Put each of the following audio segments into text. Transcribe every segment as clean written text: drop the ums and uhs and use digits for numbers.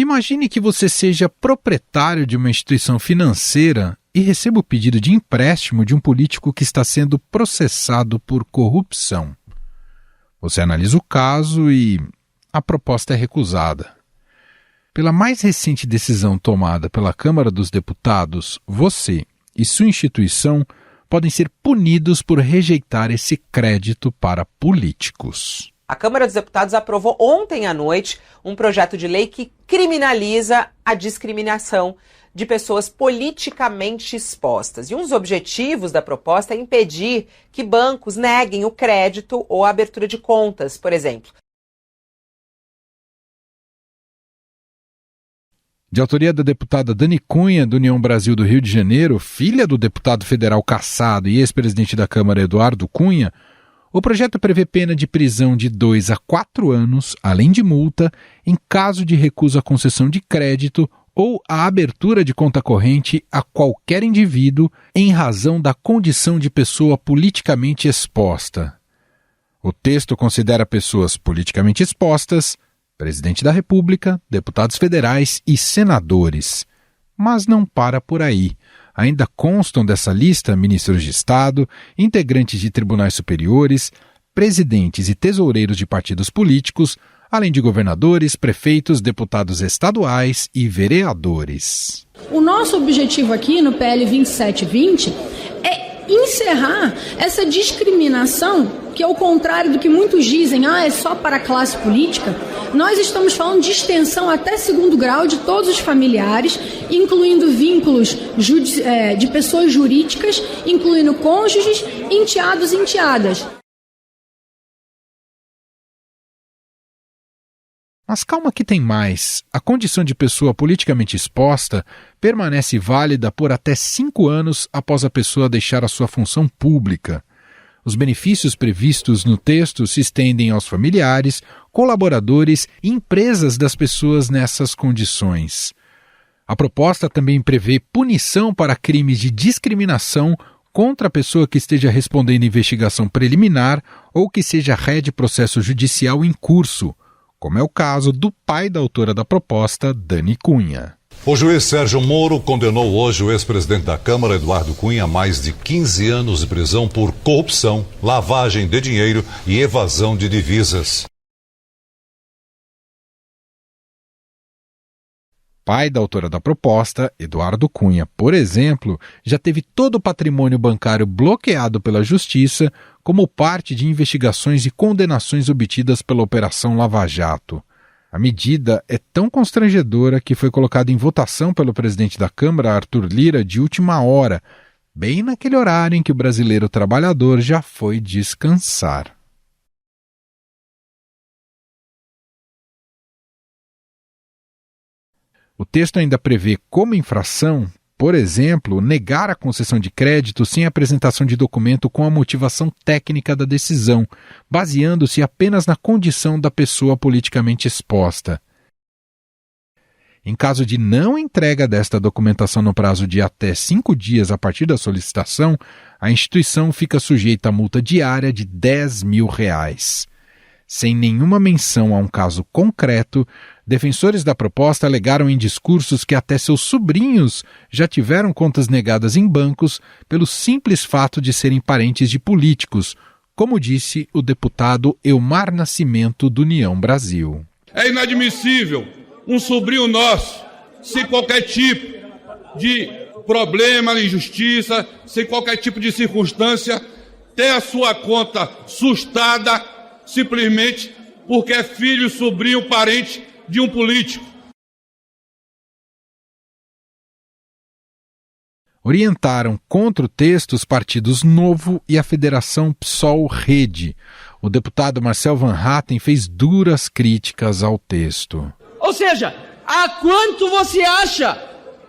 Imagine que você seja proprietário de uma instituição financeira e receba o pedido de empréstimo de um político que está sendo processado por corrupção. Você analisa o caso e a proposta é recusada. Pela mais recente decisão tomada pela Câmara dos Deputados, você e sua instituição podem ser punidos por rejeitar esse crédito para políticos. A Câmara dos Deputados aprovou ontem à noite um projeto de lei que criminaliza a discriminação de pessoas politicamente expostas. E um dos objetivos da proposta é impedir que bancos neguem o crédito ou a abertura de contas, por exemplo. De autoria da deputada Dani Cunha, do União Brasil do Rio de Janeiro, filha do deputado federal cassado e ex-presidente da Câmara Eduardo Cunha, o projeto prevê pena de prisão de 2 a 4 anos, além de multa, em caso de recusa à concessão de crédito ou a abertura de conta corrente a qualquer indivíduo em razão da condição de pessoa politicamente exposta. O texto considera pessoas politicamente expostas presidente da República, deputados federais e senadores. Mas não para por aí. Ainda constam dessa lista ministros de Estado, integrantes de tribunais superiores, presidentes e tesoureiros de partidos políticos, além de governadores, prefeitos, deputados estaduais e vereadores. O nosso objetivo aqui no PL 2720 é encerrar essa discriminação, que ao contrário do que muitos dizem, é só para a classe política. Nós estamos falando de extensão até 2º grau de todos os familiares, incluindo vínculos de pessoas jurídicas, incluindo cônjuges, enteados e enteadas. Mas calma que tem mais. A condição de pessoa politicamente exposta permanece válida por até 5 anos após a pessoa deixar a sua função pública. Os benefícios previstos no texto se estendem aos familiares, colaboradores e empresas das pessoas nessas condições. A proposta também prevê punição para crimes de discriminação contra a pessoa que esteja respondendo investigação preliminar ou que seja ré de processo judicial em curso, como é o caso do pai da autora da proposta, Dani Cunha. O juiz Sérgio Moro condenou hoje o ex-presidente da Câmara, Eduardo Cunha, a mais de 15 anos de prisão por corrupção, lavagem de dinheiro e evasão de divisas. Pai da autora da proposta, Eduardo Cunha, por exemplo, já teve todo o patrimônio bancário bloqueado pela Justiça como parte de investigações e condenações obtidas pela Operação Lava Jato. A medida é tão constrangedora que foi colocada em votação pelo presidente da Câmara, Arthur Lira, de última hora, bem naquele horário em que o brasileiro trabalhador já foi descansar. O texto ainda prevê como infração, por exemplo, negar a concessão de crédito sem apresentação de documento com a motivação técnica da decisão, baseando-se apenas na condição da pessoa politicamente exposta. Em caso de não entrega desta documentação no prazo de até 5 dias a partir da solicitação, a instituição fica sujeita a multa diária de R$10 mil. Sem nenhuma menção a um caso concreto, defensores da proposta alegaram em discursos que até seus sobrinhos já tiveram contas negadas em bancos pelo simples fato de serem parentes de políticos, como disse o deputado Elmar Nascimento, do União Brasil. É inadmissível um sobrinho nosso, sem qualquer tipo de problema, injustiça, sem qualquer tipo de circunstância, ter a sua conta sustada simplesmente porque é filho, sobrinho, parente de um político. Orientaram contra o texto os partidos Novo e a Federação PSOL-Rede. O deputado Marcel Van Hatten fez duras críticas ao texto. Ou seja, a quanto você acha,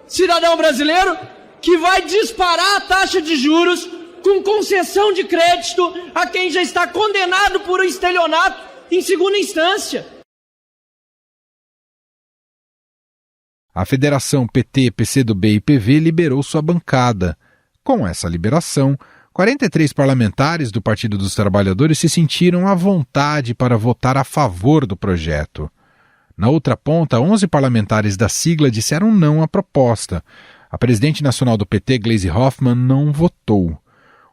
cidadão brasileiro, que vai disparar a taxa de juros com concessão de crédito a quem já está condenado por estelionato em segunda instância? A Federação PT, PCdoB e PV liberou sua bancada. Com essa liberação, 43 parlamentares do Partido dos Trabalhadores se sentiram à vontade para votar a favor do projeto. Na outra ponta, 11 parlamentares da sigla disseram não à proposta. A presidente nacional do PT, Gleisi Hoffmann, não votou.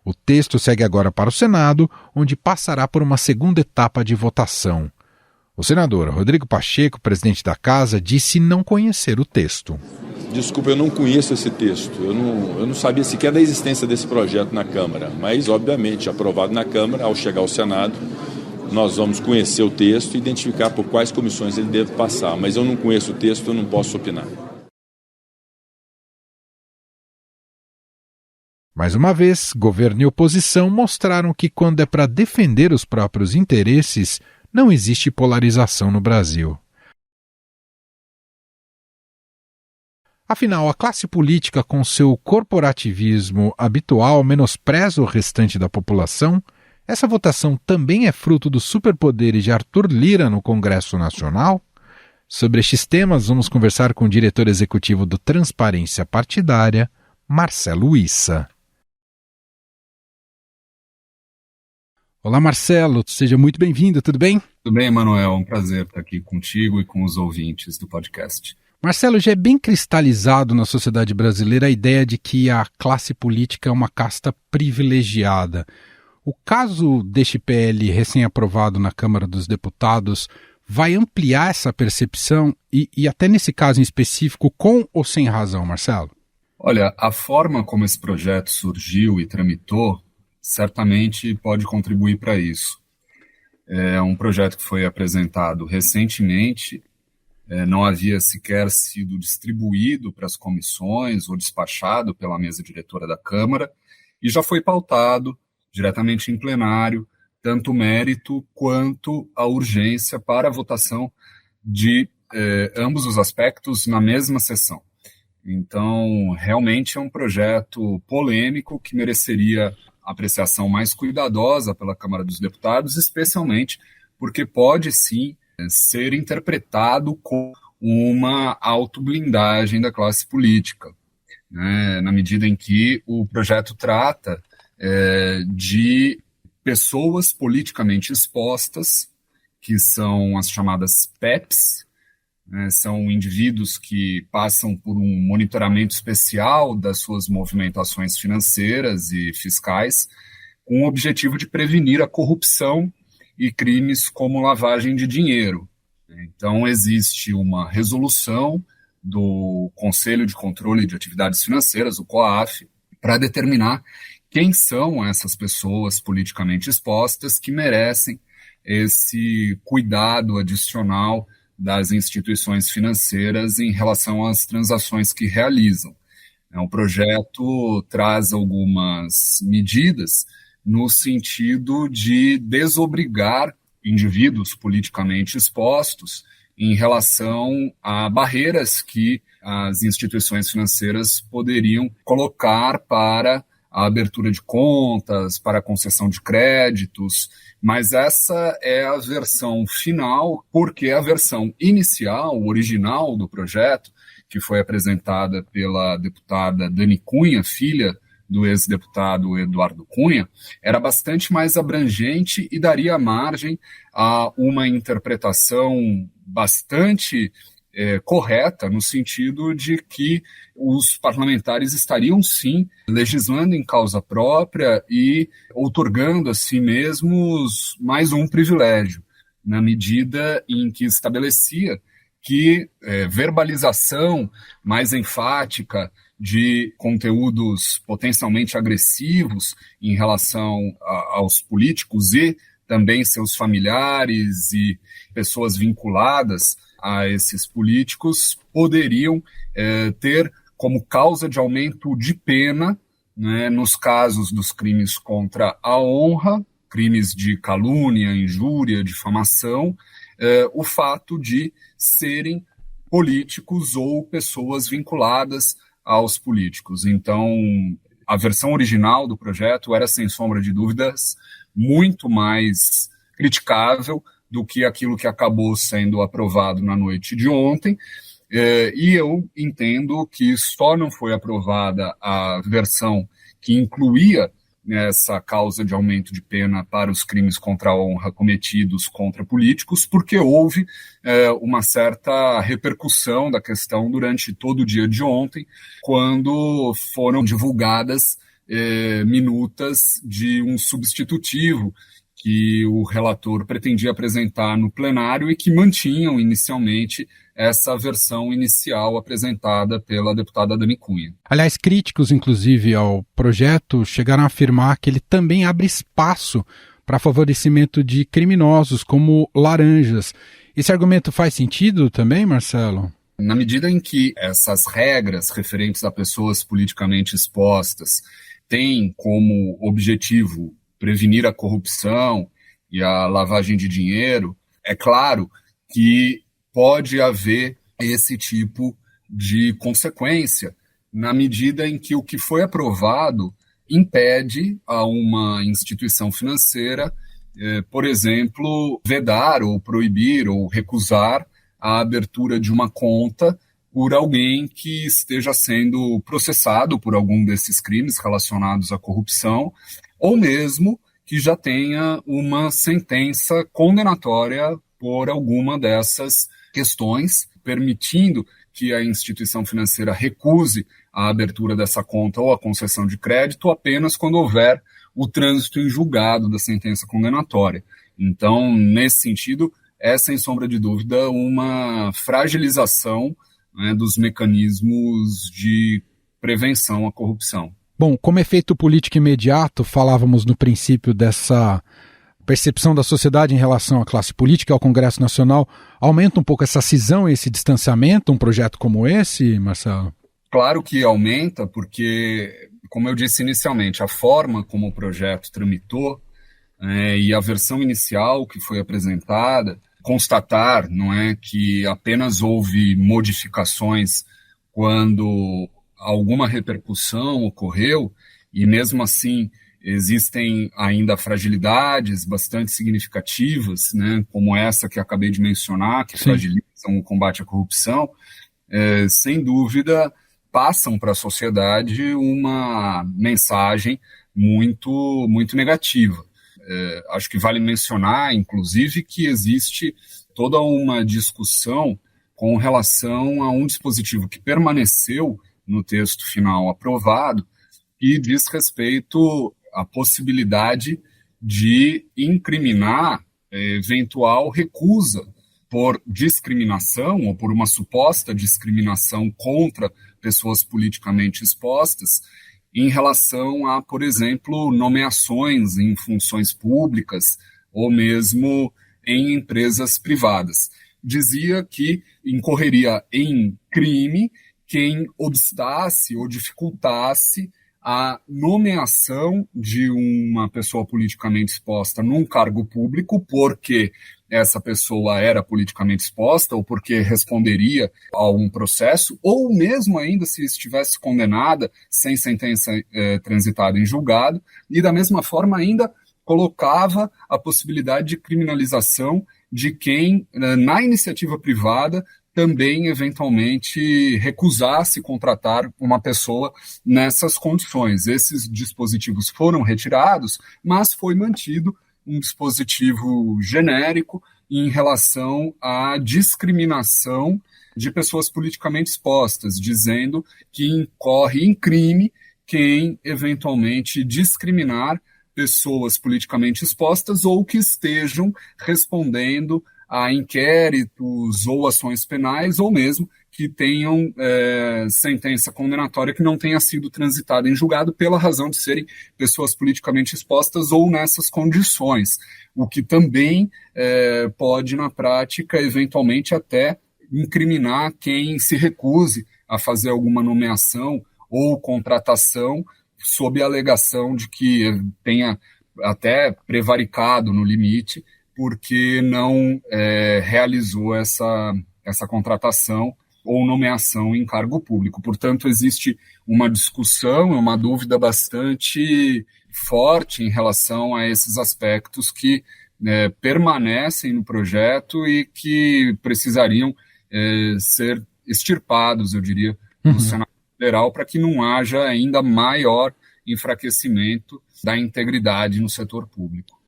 O texto segue agora para o Senado, onde passará por uma segunda etapa de votação. O senador Rodrigo Pacheco, presidente da Casa, disse não conhecer o texto. Desculpa, eu não conheço esse texto. Eu não sabia sequer da existência desse projeto na Câmara. Mas, obviamente, aprovado na Câmara, ao chegar ao Senado, nós vamos conhecer o texto e identificar por quais comissões ele deve passar. Mas eu não conheço o texto, eu não posso opinar. Mais uma vez, governo e oposição mostraram que quando é para defender os próprios interesses, não existe polarização no Brasil. Afinal, a classe política, com seu corporativismo habitual, menospreza o restante da população? Essa votação também é fruto dos superpoderes de Arthur Lira no Congresso Nacional? Sobre estes temas, vamos conversar com o diretor executivo do Transparência Partidária, Marcelo Issa. Olá, Marcelo, seja muito bem-vindo, tudo bem? Tudo bem, Manuel, é um prazer estar aqui contigo e com os ouvintes do podcast. Marcelo, já é bem cristalizado na sociedade brasileira a ideia de que a classe política é uma casta privilegiada. O caso deste PL recém-aprovado na Câmara dos Deputados vai ampliar essa percepção e até nesse caso em específico, com ou sem razão, Marcelo? Olha, a forma como esse projeto surgiu e tramitou certamente pode contribuir para isso. É um projeto que foi apresentado recentemente, não havia sequer sido distribuído para as comissões ou despachado pela mesa diretora da Câmara e já foi pautado diretamente em plenário, tanto o mérito quanto a urgência para a votação de ambos os aspectos na mesma sessão. Então, realmente é um projeto polêmico que mereceria apreciação mais cuidadosa pela Câmara dos Deputados, especialmente porque pode sim ser interpretado como uma autoblindagem da classe política, né? Na medida em que o projeto trata de pessoas politicamente expostas, que são as chamadas PEPs, né? São indivíduos que passam por um monitoramento especial das suas movimentações financeiras e fiscais, com o objetivo de prevenir a corrupção e crimes como lavagem de dinheiro. Então, existe uma resolução do Conselho de Controle de Atividades Financeiras, o COAF, para determinar quem são essas pessoas politicamente expostas que merecem esse cuidado adicional das instituições financeiras em relação às transações que realizam. O projeto traz algumas medidas no sentido de desobrigar indivíduos politicamente expostos em relação a barreiras que as instituições financeiras poderiam colocar para a abertura de contas, para a concessão de créditos, mas essa é a versão final, porque a versão inicial, original do projeto, que foi apresentada pela deputada Dani Cunha, filha do ex-deputado Eduardo Cunha, era bastante mais abrangente e daria margem a uma interpretação bastante correta, no sentido de que os parlamentares estariam, sim, legislando em causa própria e outorgando a si mesmos mais um privilégio, na medida em que estabelecia que verbalização mais enfática de conteúdos potencialmente agressivos em relação aos políticos e também seus familiares e pessoas vinculadas a esses políticos poderiam ter como causa de aumento de pena, né, nos casos dos crimes contra a honra, crimes de calúnia, injúria, difamação, o fato de serem políticos ou pessoas vinculadas aos políticos. Então, a versão original do projeto era, sem sombra de dúvidas, muito mais criticável do que aquilo que acabou sendo aprovado na noite de ontem, e eu entendo que só não foi aprovada a versão que incluía essa causa de aumento de pena para os crimes contra a honra cometidos contra políticos, porque houve uma certa repercussão da questão durante todo o dia de ontem, quando foram divulgadas minutas de um substitutivo que o relator pretendia apresentar no plenário e que mantinham inicialmente essa versão inicial apresentada pela deputada Dani Cunha. Aliás, críticos, inclusive, ao projeto chegaram a afirmar que ele também abre espaço para favorecimento de criminosos como laranjas. Esse argumento faz sentido também, Marcelo? Na medida em que essas regras referentes a pessoas politicamente expostas têm como objetivo prevenir a corrupção e a lavagem de dinheiro, é claro que pode haver esse tipo de consequência, na medida em que o que foi aprovado impede a uma instituição financeira, por exemplo, vedar ou proibir ou recusar a abertura de uma conta por alguém que esteja sendo processado por algum desses crimes relacionados à corrupção, ou mesmo que já tenha uma sentença condenatória por alguma dessas questões, permitindo que a instituição financeira recuse a abertura dessa conta ou a concessão de crédito apenas quando houver o trânsito em julgado da sentença condenatória. Então, nesse sentido, é, sem sombra de dúvida, uma fragilização, né, dos mecanismos de prevenção à corrupção. Bom, como efeito político imediato, falávamos no princípio dessa percepção da sociedade em relação à classe política e ao Congresso Nacional. Aumenta um pouco essa cisão, esse distanciamento, um projeto como esse, Marcelo? Claro que aumenta, porque, como eu disse inicialmente, a forma como o projeto tramitou e a versão inicial que foi apresentada, constatar, não é, que apenas houve modificações quando alguma repercussão ocorreu, e mesmo assim existem ainda fragilidades bastante significativas, né, como essa que acabei de mencionar, que fragilizam o combate à corrupção, sem dúvida passam para a sociedade uma mensagem muito, muito negativa. Acho que vale mencionar, inclusive, que existe toda uma discussão com relação a um dispositivo que permaneceu no texto final aprovado e diz respeito à possibilidade de incriminar eventual recusa por discriminação ou por uma suposta discriminação contra pessoas politicamente expostas em relação a, por exemplo, nomeações em funções públicas ou mesmo em empresas privadas. Dizia que incorreria em crime quem obstasse ou dificultasse a nomeação de uma pessoa politicamente exposta num cargo público porque essa pessoa era politicamente exposta ou porque responderia a um processo, ou mesmo ainda se estivesse condenada sem sentença transitada em julgado, e da mesma forma ainda colocava a possibilidade de criminalização de quem, na iniciativa privada, também, eventualmente, recusasse contratar uma pessoa nessas condições. Esses dispositivos foram retirados, mas foi mantido um dispositivo genérico em relação à discriminação de pessoas politicamente expostas, dizendo que incorre em crime quem, eventualmente, discriminar pessoas politicamente expostas ou que estejam respondendo a inquéritos ou ações penais, ou mesmo que tenham sentença condenatória que não tenha sido transitada em julgado pela razão de serem pessoas politicamente expostas ou nessas condições, o que também pode, na prática, eventualmente até incriminar quem se recuse a fazer alguma nomeação ou contratação sob a alegação de que tenha até prevaricado no limite porque não realizou essa contratação ou nomeação em cargo público. Portanto, existe uma discussão, uma dúvida bastante forte em relação a esses aspectos que permanecem no projeto e que precisariam ser extirpados, eu diria, no Senado Federal, para que não haja ainda maior enfraquecimento da integridade no setor público.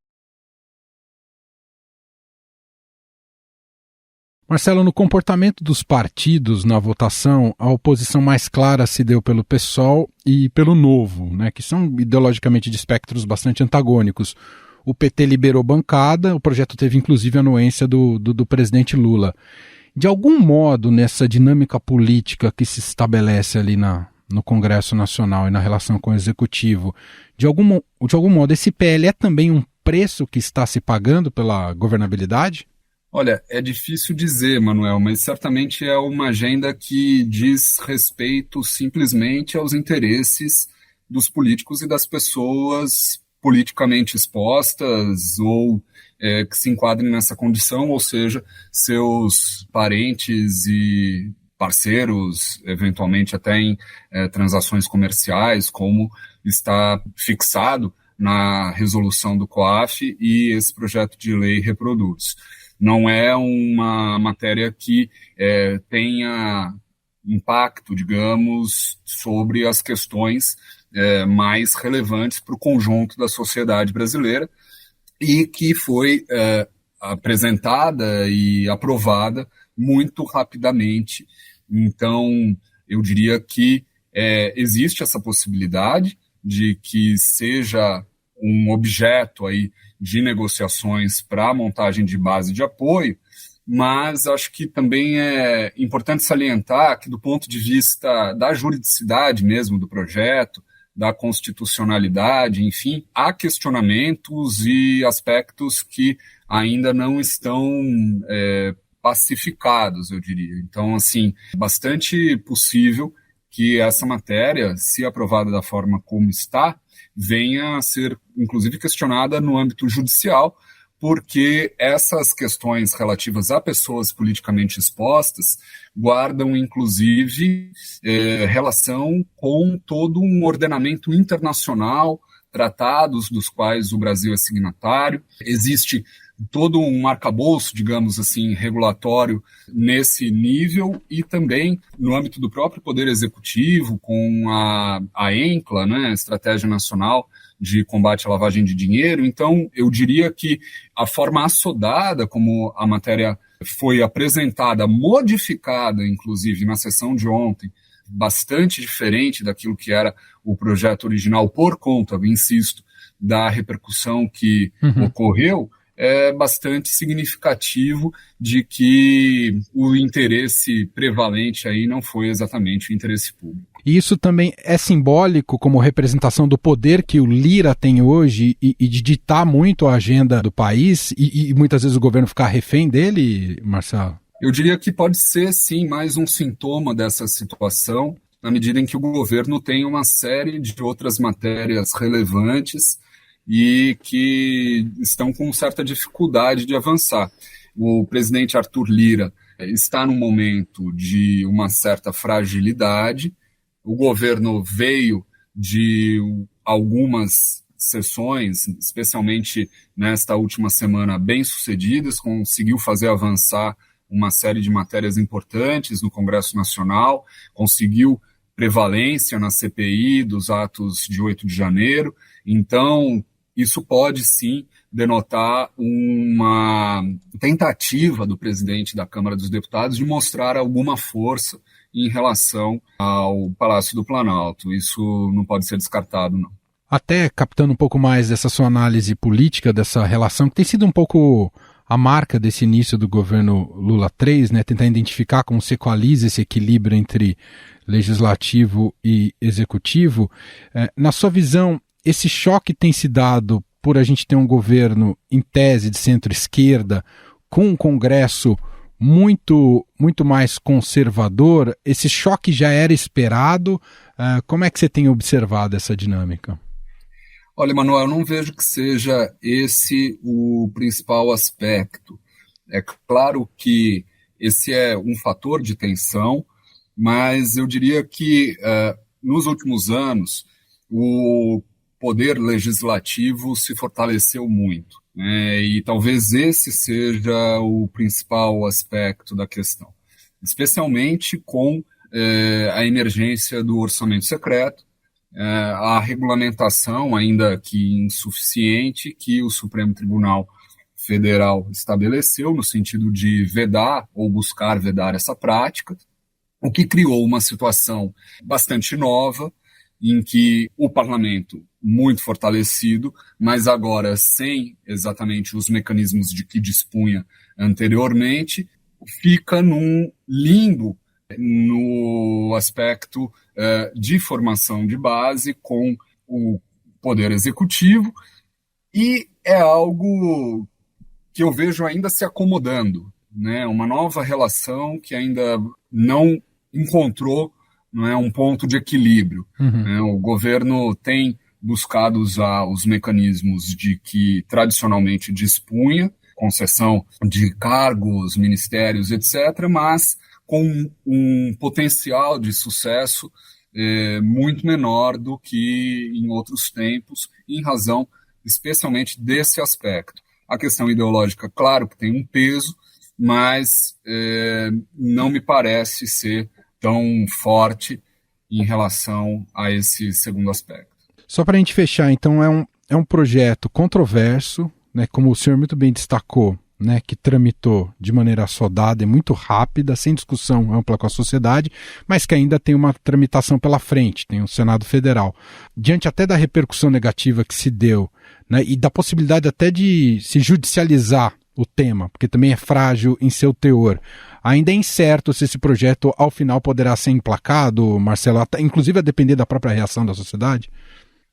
Marcelo, no comportamento dos partidos na votação, a oposição mais clara se deu pelo PSOL e pelo Novo, né, que são ideologicamente de espectros bastante antagônicos. O PT liberou bancada, o projeto teve inclusive a anuência do presidente Lula. De algum modo, nessa dinâmica política que se estabelece ali no Congresso Nacional e na relação com o Executivo, de algum modo, esse PL é também um preço que está se pagando pela governabilidade? Olha, é difícil dizer, Manuel, mas certamente é uma agenda que diz respeito simplesmente aos interesses dos políticos e das pessoas politicamente expostas ou que se enquadrem nessa condição, ou seja, seus parentes e parceiros, eventualmente até em transações comerciais, como está fixado na resolução do COAF e esse projeto de lei reproduz. Não é uma matéria que tenha impacto, digamos, sobre as questões mais relevantes para o conjunto da sociedade brasileira e que foi apresentada e aprovada muito rapidamente. Então, eu diria que existe essa possibilidade de que seja um objeto aí de negociações para a montagem de base de apoio, mas acho que também é importante salientar que, do ponto de vista da juridicidade mesmo do projeto, da constitucionalidade, enfim, há questionamentos e aspectos que ainda não estão pacificados, eu diria. Então, assim, bastante possível que essa matéria, se aprovada da forma como está, venha a ser, inclusive, questionada no âmbito judicial, porque essas questões relativas a pessoas politicamente expostas guardam, inclusive, relação com todo um ordenamento internacional, tratados dos quais o Brasil é signatário. Existe todo um arcabouço, digamos assim, regulatório nesse nível e também no âmbito do próprio Poder Executivo, com a ENCLA, né, Estratégia Nacional de Combate à Lavagem de Dinheiro. Então, eu diria que a forma assodada como a matéria foi apresentada, modificada, inclusive, na sessão de ontem, bastante diferente daquilo que era o projeto original por conta, insisto, da repercussão que ocorreu, é bastante significativo de que o interesse prevalente aí não foi exatamente o interesse público. E isso também é simbólico como representação do poder que o Lira tem hoje e de ditar muito a agenda do país e muitas vezes o governo ficar refém dele, Marcelo? Eu diria que pode ser, sim, mais um sintoma dessa situação, na medida em que o governo tem uma série de outras matérias relevantes e que estão com certa dificuldade de avançar. O presidente Arthur Lira está num momento de uma certa fragilidade. O governo veio de algumas sessões, especialmente nesta última semana, bem-sucedidas, conseguiu fazer avançar uma série de matérias importantes no Congresso Nacional, conseguiu prevalência na CPI dos atos de 8 de janeiro. Então, isso pode, sim, denotar uma tentativa do presidente da Câmara dos Deputados de mostrar alguma força em relação ao Palácio do Planalto. Isso não pode ser descartado, não. Até captando um pouco mais dessa sua análise política, dessa relação, que tem sido um pouco a marca desse início do governo Lula III, né, tentar identificar como se equaliza esse equilíbrio entre legislativo e executivo. Na sua visão, esse choque tem se dado por a gente ter um governo, em tese, de centro-esquerda, com um Congresso muito mais conservador? Esse choque já era esperado? Como é que você tem observado essa dinâmica? Olha, Manuel, eu não vejo que seja esse o principal aspecto. É claro que esse é um fator de tensão, mas eu diria que nos últimos anos o poder legislativo se fortaleceu muito, né? E talvez esse seja o principal aspecto da questão, especialmente com a emergência do orçamento secreto, a regulamentação, ainda que insuficiente, que o Supremo Tribunal Federal estabeleceu no sentido de vedar ou buscar vedar essa prática, o que criou uma situação bastante nova, em que o parlamento, muito fortalecido, mas agora sem exatamente os mecanismos de que dispunha anteriormente, fica num limbo no aspecto de formação de base com o Poder Executivo, e é algo que eu vejo ainda se acomodando, né? Uma nova relação que ainda não encontrou, não é, um ponto de equilíbrio. Né? O governo tem buscado usar os mecanismos de que tradicionalmente dispunha, concessão de cargos, ministérios, etc., mas com um potencial de sucesso muito menor do que em outros tempos, em razão especialmente desse aspecto. A questão ideológica, claro, que tem um peso, mas não me parece ser tão forte em relação a esse segundo aspecto. Só para a gente fechar, então, é um projeto controverso, né, como o senhor muito bem destacou, né, que tramitou de maneira assodada e muito rápida, sem discussão ampla com a sociedade, mas que ainda tem uma tramitação pela frente, tem o Senado Federal. Diante até da repercussão negativa que se deu, né, e da possibilidade até de se judicializar o tema, porque também é frágil em seu teor, ainda é incerto se esse projeto ao final poderá ser emplacado, Marcelo, inclusive a depender da própria reação da sociedade?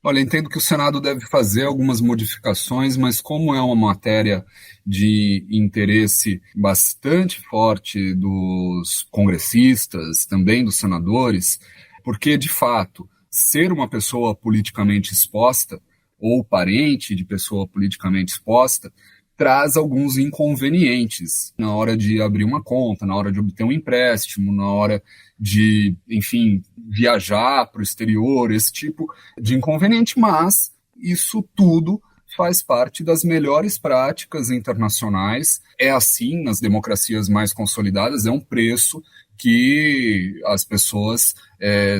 Olha, entendo que o Senado deve fazer algumas modificações, mas como é uma matéria de interesse bastante forte dos congressistas, também dos senadores, porque, de fato, ser uma pessoa politicamente exposta ou parente de pessoa politicamente exposta traz alguns inconvenientes na hora de abrir uma conta, na hora de obter um empréstimo, na hora de, enfim, viajar para o exterior, esse tipo de inconveniente, mas isso tudo faz parte das melhores práticas internacionais. É assim nas democracias mais consolidadas, é um preço que as pessoas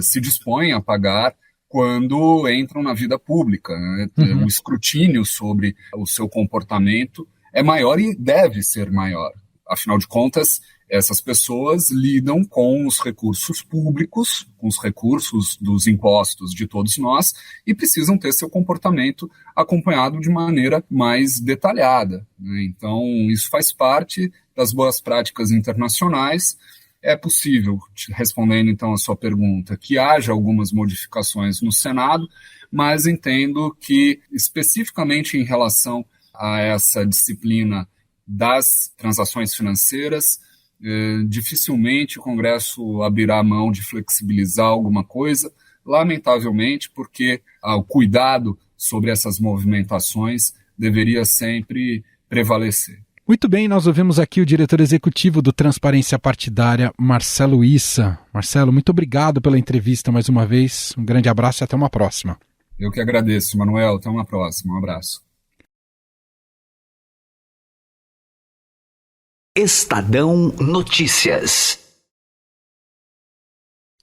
se dispõem a pagar quando entram na vida pública. Né? O escrutínio sobre o seu comportamento é maior e deve ser maior. Afinal de contas, essas pessoas lidam com os recursos públicos, com os recursos dos impostos de todos nós, e precisam ter seu comportamento acompanhado de maneira mais detalhada. Né? Então, isso faz parte das boas práticas internacionais. É possível, respondendo então a sua pergunta, que haja algumas modificações no Senado, mas entendo que, especificamente em relação a essa disciplina das transações financeiras, dificilmente o Congresso abrirá mão de flexibilizar alguma coisa, lamentavelmente, porque o cuidado sobre essas movimentações deveria sempre prevalecer. Muito bem, nós ouvimos aqui o diretor executivo do Transparência Partidária, Marcelo Issa. Marcelo, muito obrigado pela entrevista mais uma vez. Um grande abraço e até uma próxima. Eu que agradeço, Manuel. Até uma próxima. Um abraço. Estadão Notícias.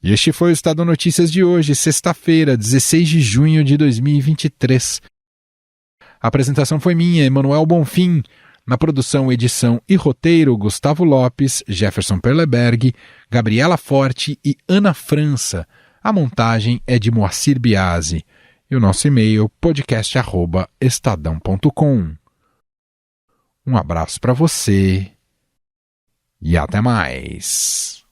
E este foi o Estadão Notícias de hoje, sexta-feira, 16 de junho de 2023. A apresentação foi minha, Emanuel Bonfim. Na produção, edição e roteiro, Gustavo Lopes, Jefferson Perleberg, Gabriela Forte e Ana França. A montagem é de Moacir Biasi. E o nosso e-mail, podcast@estadão.com. Um abraço para você e até mais.